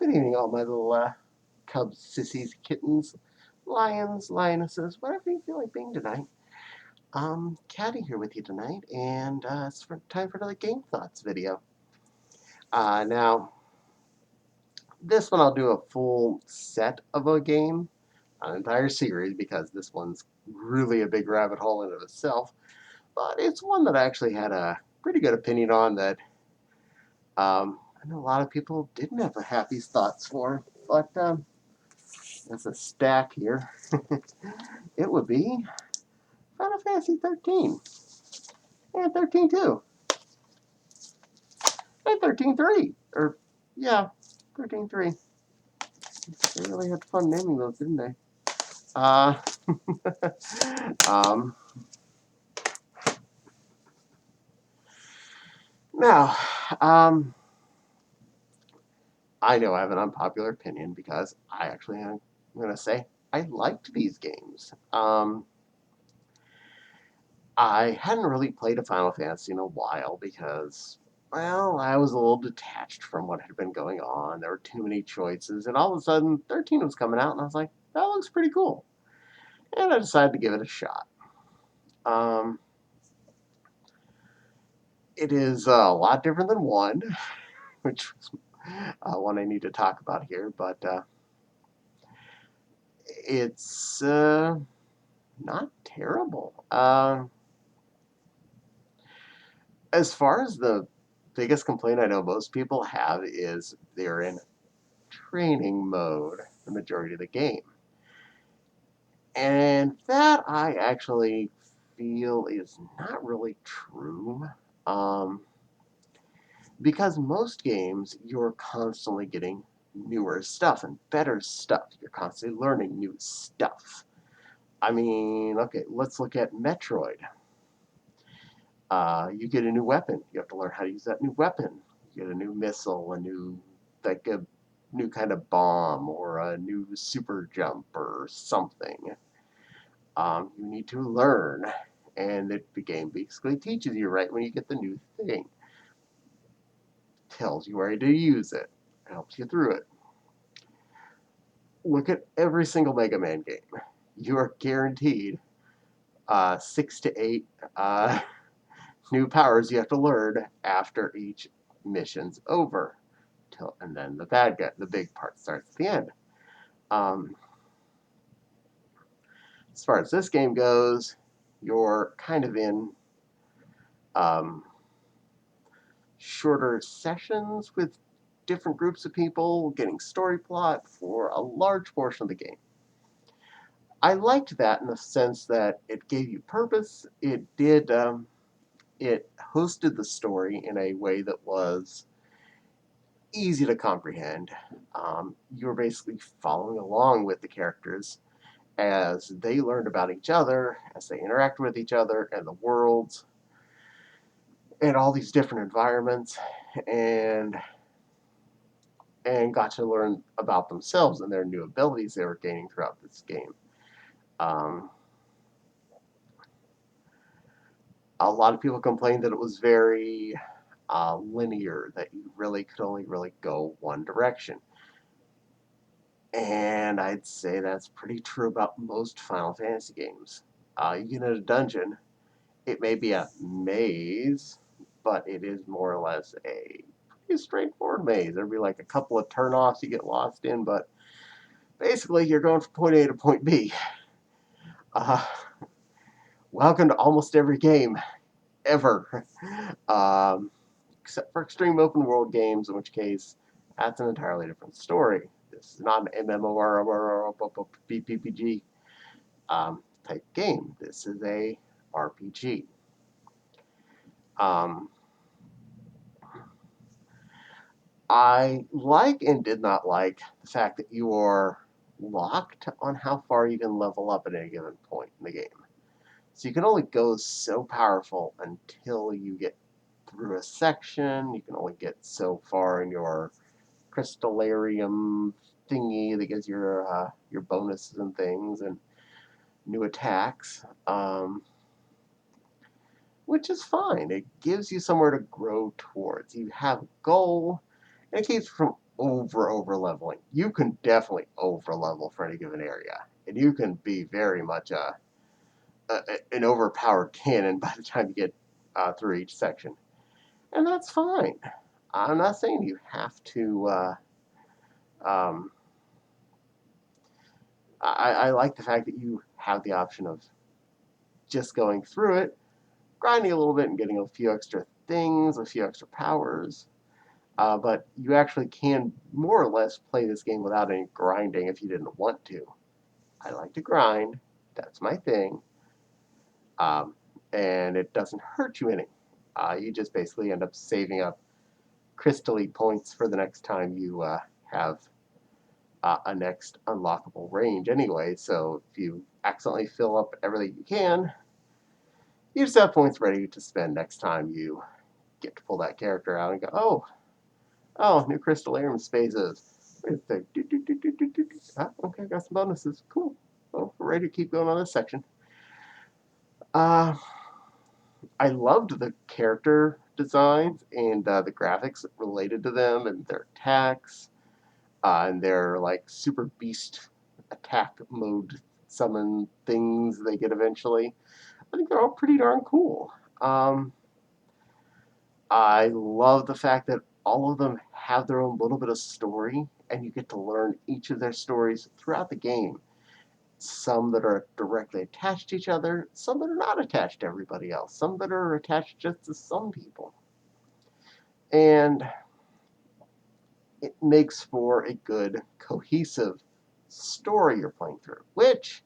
Good evening, all my little cubs, sissies, kittens, lions, lionesses, whatever you feel like being tonight. Caddie here with you tonight, and it's time for another Game Thoughts video. Now, this one I'll do a full set of a game, an entire series, because this one's really a big rabbit hole in of itself. But it's one that I actually had a pretty good opinion on that I know a lot of people didn't have the happiest thoughts for, but there's a stack here. It would be Final Fantasy 13 and 13-2 and 13-3. Or, yeah, 13-3. They really had fun naming those, didn't they? Uh, um, now, I know I have an unpopular opinion because I'm going to say I liked these games. I hadn't really played a Final Fantasy in a while because, well, I was a little detached from what had been going on. There were too many choices, and all of a sudden, 13 was coming out, and I was like, that looks pretty cool. And I decided to give it a shot. Um, it is a lot different than 1, which is one I need to talk about here, but it's not terrible. As far as the biggest complaint I know most people have is they're in training mode the majority of the game. And that I actually feel is not really true. Because most games, you're constantly getting newer stuff and better stuff. You're constantly learning new stuff. I mean, okay, let's look at Metroid. You get a new weapon. You have to learn how to use that new weapon. You get a new missile, a new kind of bomb, or a new super jump or something. You need to learn, and the game basically teaches you right when you get the new thing. Tells you where to use it, helps you through it. Look at every single Mega Man game. You are guaranteed 6 to 8 new powers you have to learn after each mission's over. And then the big part starts at the end. As far as this game goes, you're kind of in shorter sessions with different groups of people getting story plot for a large portion of the game. I liked that in the sense that it gave you purpose. It hosted the story in a way that was easy to comprehend. You were basically following along with the characters as they learned about each other, as they interacted with each other and the worlds and all these different environments, and got to learn about themselves and their new abilities they were gaining throughout this game. A lot of people complained that it was very linear, that you really could only really go one direction. And I'd say that's pretty true about most Final Fantasy games. You get in a dungeon, it may be a maze, but it is more or less a pretty straightforward maze. There'll be like a couple of turnoffs you get lost in, but basically you're going from point A to point B. Welcome to almost every game ever, except for extreme open world games, in which case that's an entirely different story. This is not an MMORPG type game. This is a RPG. I like and did not like the fact that you are locked on how far you can level up at any given point in the game. So you can only go so powerful until you get through a section. You can only get so far in your crystallarium thingy that gives your bonuses and things and new attacks, which is fine. It gives you somewhere to grow towards. You have a goal, and it keeps you from over leveling. You can definitely over level for any given area, and you can be very much an overpowered cannon by the time you get through each section, and that's fine. I'm not saying you have to. Um, I like the fact that you have the option of just going through it, grinding a little bit, and getting a few extra things, a few extra powers. But you actually can more or less play this game without any grinding if you didn't want to. I like to grind. That's my thing. Um, and it doesn't hurt you any. You just basically end up saving up crystally points for the next time you have a next unlockable range anyway. So if you accidentally fill up everything you can, you just have points ready to spend next time you get to pull that character out and go, oh, new crystal air spaces. Okay, got some bonuses. Cool. Well, we're ready to keep going on this section. Uh, I loved the character designs and the graphics related to them and their attacks and their like super beast attack mode summon things they get eventually. I think they're all pretty darn cool. I love the fact that all of them have their own little bit of story, and you get to learn each of their stories throughout the game. Some that are directly attached to each other, some that are not attached to everybody else, some that are attached just to some people. And it makes for a good, cohesive story you're playing through, which,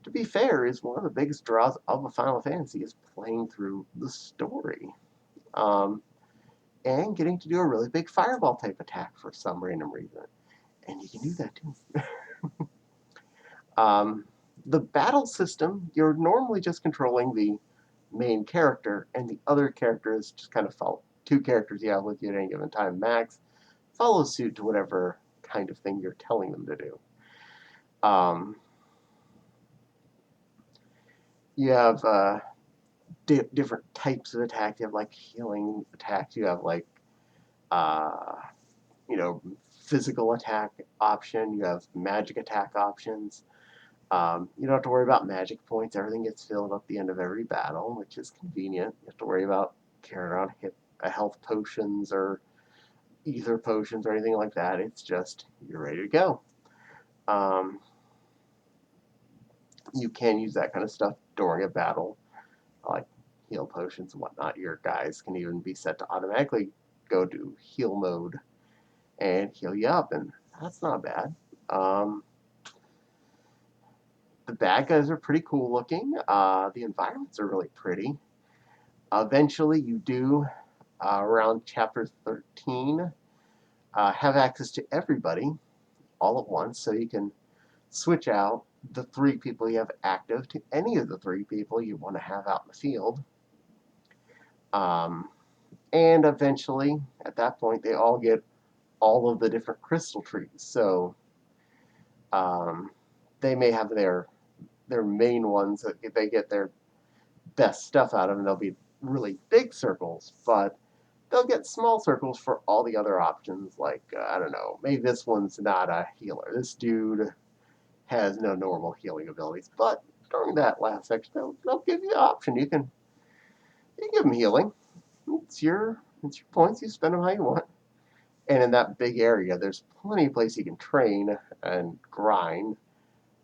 to be fair, is one of the biggest draws of a Final Fantasy is playing through the story. Um, and getting to do a really big fireball type attack for some random reason. And you can do that too. um, the battle system, you're normally just controlling the main character, and the other characters just kind of follow. Two characters you have with you at any given time max follow suit to whatever kind of thing you're telling them to do. You have different types of attack. You have like healing attacks. You have like uh, you know, physical attack option. You have magic attack options. You don't have to worry about magic points. Everything gets filled up at the end of every battle, which is convenient. You have to worry about carrying around health potions or ether potions or anything like that. It's just you're ready to go. You can use that kind of stuff during a battle, like heal potions and whatnot. Your guys can even be set to automatically go to heal mode and heal you up, and that's not bad. The bad guys are pretty cool looking. The environments are really pretty. Eventually, you do, around chapter 13, have access to everybody all at once, so you can switch out the 3 people you have active to any of the 3 people you want to have out in the field. And eventually, at that point, they all get all of the different crystal trees. So they may have their main ones that they get their best stuff out of, and they'll be really big circles, but they'll get small circles for all the other options. Like, I don't know, maybe this one's not a healer. This dude has no normal healing abilities, but during that last section, they'll give you the option. You give them healing. It's your points. You spend them how you want. And in that big area, there's plenty of places you can train and grind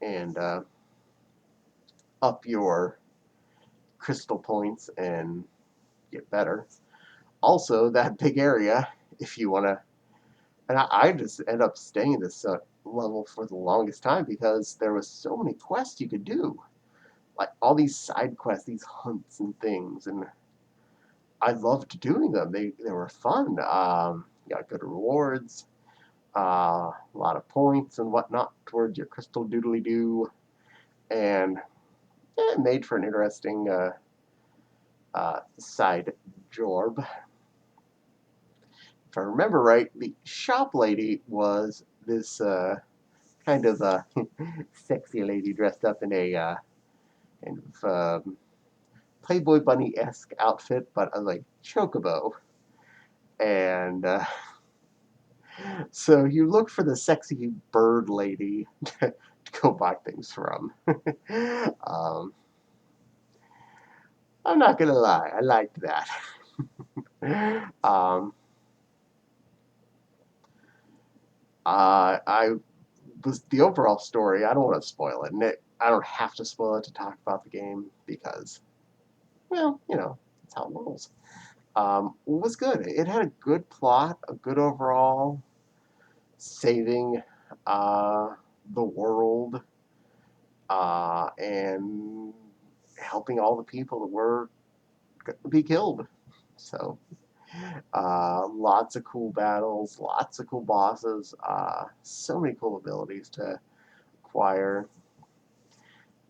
and up your crystal points and get better. Also, that big area, if you want to, and I just end up staying this level for the longest time because there was so many quests you could do, like all these side quests, these hunts and things, and I loved doing them. They were fun. You got good rewards, a lot of points and whatnot towards your crystal doodly doo, and it made for an interesting side job. If I remember right, the shop lady was this kind of sexy lady dressed up in a kind of Playboy Bunny-esque outfit, but like chocobo. And So you look for the sexy bird lady to go buy things from. um, I'm not gonna lie, I liked that. um, I was the overall story. I don't want to spoil it, and I don't have to spoil it to talk about the game because, well, that's how it rolls. It was good. It had a good plot, a good overall saving uh, the world and helping all the people that were going to be killed. So, lots of cool battles, lots of cool bosses, so many cool abilities to acquire.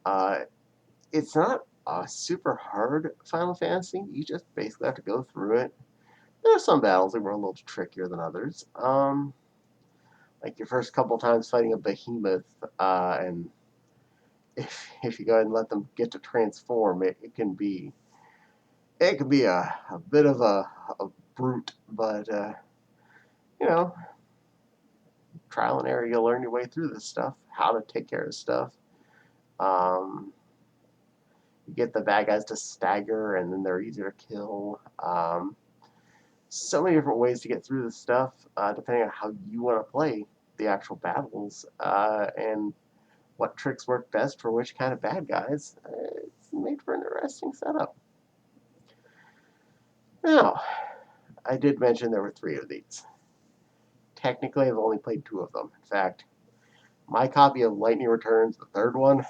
Uh, it's not a super hard Final Fantasy. You just basically have to go through it. There are some battles that were a little trickier than others. Like your first couple times fighting a behemoth, and if you go ahead and let them get to transform, it can be a bit of a brute, but you know, trial and error. You'll learn your way through this stuff, how to take care of stuff. Um, you get the bad guys to stagger, and then they're easier to kill. So many different ways to get through this stuff, depending on how you want to play the actual battles, and what tricks work best for which kind of bad guys. It's made for an interesting setup. Now, I did mention there were three of these. Technically, I've only played two of them. In fact, my copy of Lightning Returns, the third one,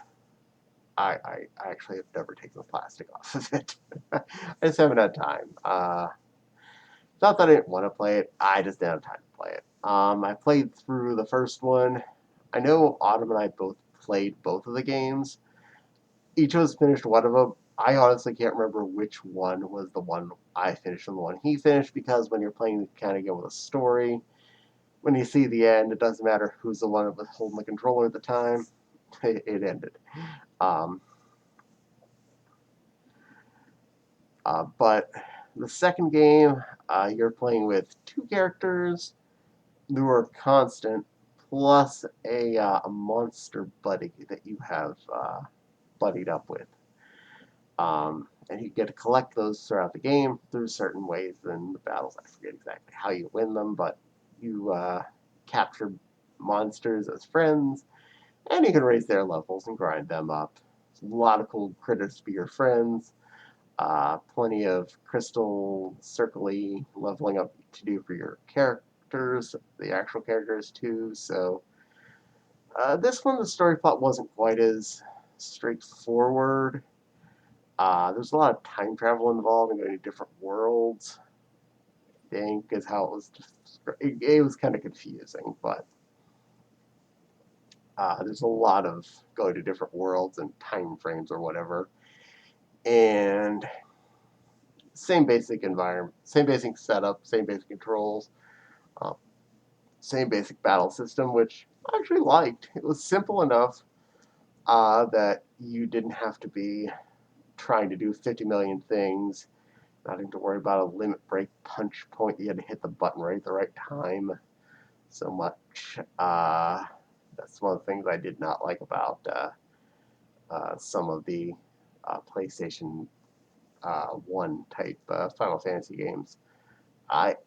I actually have never taken the plastic off of it. I just haven't had time. Not that I didn't want to play it, I just didn't have time to play it. I played through the first one. I know Autumn and I both played both of the games. Each of us finished one of them. I honestly can't remember which one was the one I finished and the one he finished, because when you're playing the kind of game with a story, when you see the end, it doesn't matter who's the one that was holding the controller at the time. It ended. Um, but the second game, you're playing with two characters who are constant, plus a monster buddy that you have buddied up with. And you get to collect those throughout the game through certain ways. In the battles, I forget exactly how you win them, but you capture monsters as friends, and you can raise their levels and grind them up. There's a lot of cool critters to be your friends. Plenty of crystal circly leveling up to do for your characters, the actual characters too. So this one, the story plot wasn't quite as straightforward. There's a lot of time travel involved and going to different worlds. I think is how it was. It was kind of confusing, but there's a lot of going to different worlds and time frames or whatever. And same basic environment, same basic setup, same basic controls, uh, same basic battle system, which I actually liked. It was simple enough that you didn't have to be trying to do 50 million things, not having to worry about a limit break punch point. You had to hit the button right at the right time so much. That's one of the things I did not like about some of the PlayStation 1 type Final Fantasy games. I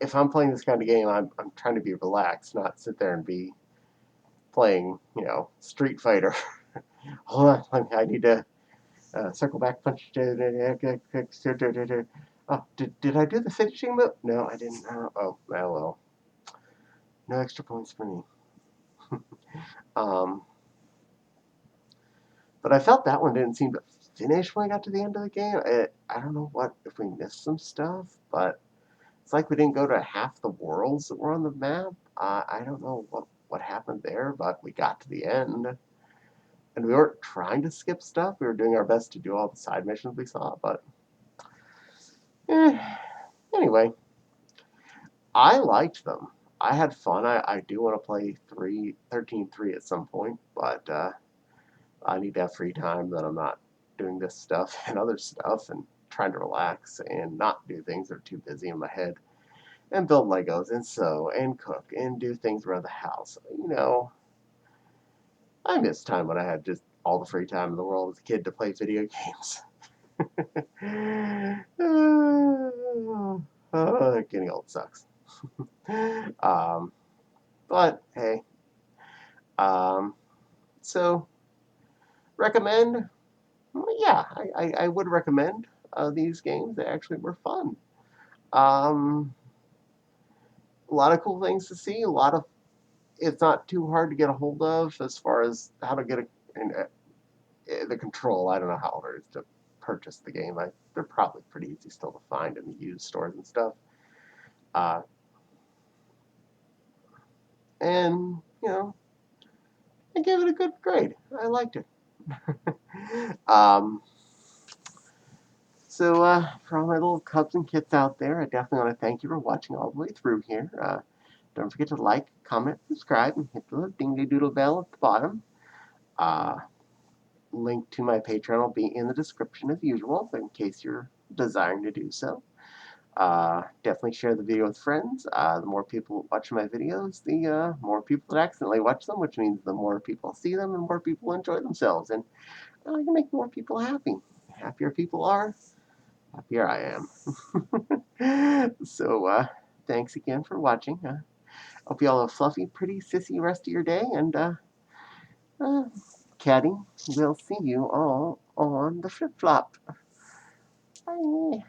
If I'm playing this kind of game, I'm trying to be relaxed, not sit there and be playing, Street Fighter. Hold on, I need to circle back punch. Oh, did I do the finishing move? No, I didn't. Well. No extra points for me. Um, but I felt that one didn't seem to finish when I got to the end of the game. I don't know if we missed some stuff, but it's like we didn't go to half the worlds that were on the map. I don't know what happened there, but we got to the end. And we weren't trying to skip stuff. We were doing our best to do all the side missions we saw, but eh. Anyway, I liked them. I had fun. I do want to play 13.3 at some point, but I need to have free time that I'm not doing this stuff and other stuff and trying to relax and not do things that are too busy in my head. and build Legos and sew and cook and do things around the house. I miss time when I had just all the free time in the world as a kid to play video games. Getting old sucks. But hey, um, so recommend? Yeah, I would recommend these games. They actually were fun. Um, a lot of cool things to see. A lot of it's not too hard to get a hold of as far as how to get the control. I don't know how hard it is to purchase the game. They're probably pretty easy still to find in the used stores and stuff. Uh, and I gave it a good grade. I liked it. um, for all my little cubs and kits out there, I definitely want to thank you for watching all the way through here. Don't forget to like, comment, subscribe, and hit the little ding-a-doodle bell at the bottom. Uh, link to my Patreon will be in the description as usual, in case you're desiring to do so. Definitely share the video with friends. The more people watch my videos, the more people that accidentally watch them, which means the more people see them and more people enjoy themselves. And I like to make more people happy. The happier people are, happier I am. Thanks again for watching. Hope you all have a fluffy, pretty, sissy rest of your day. And Caddie, we'll see you all on the flip-flop. Bye.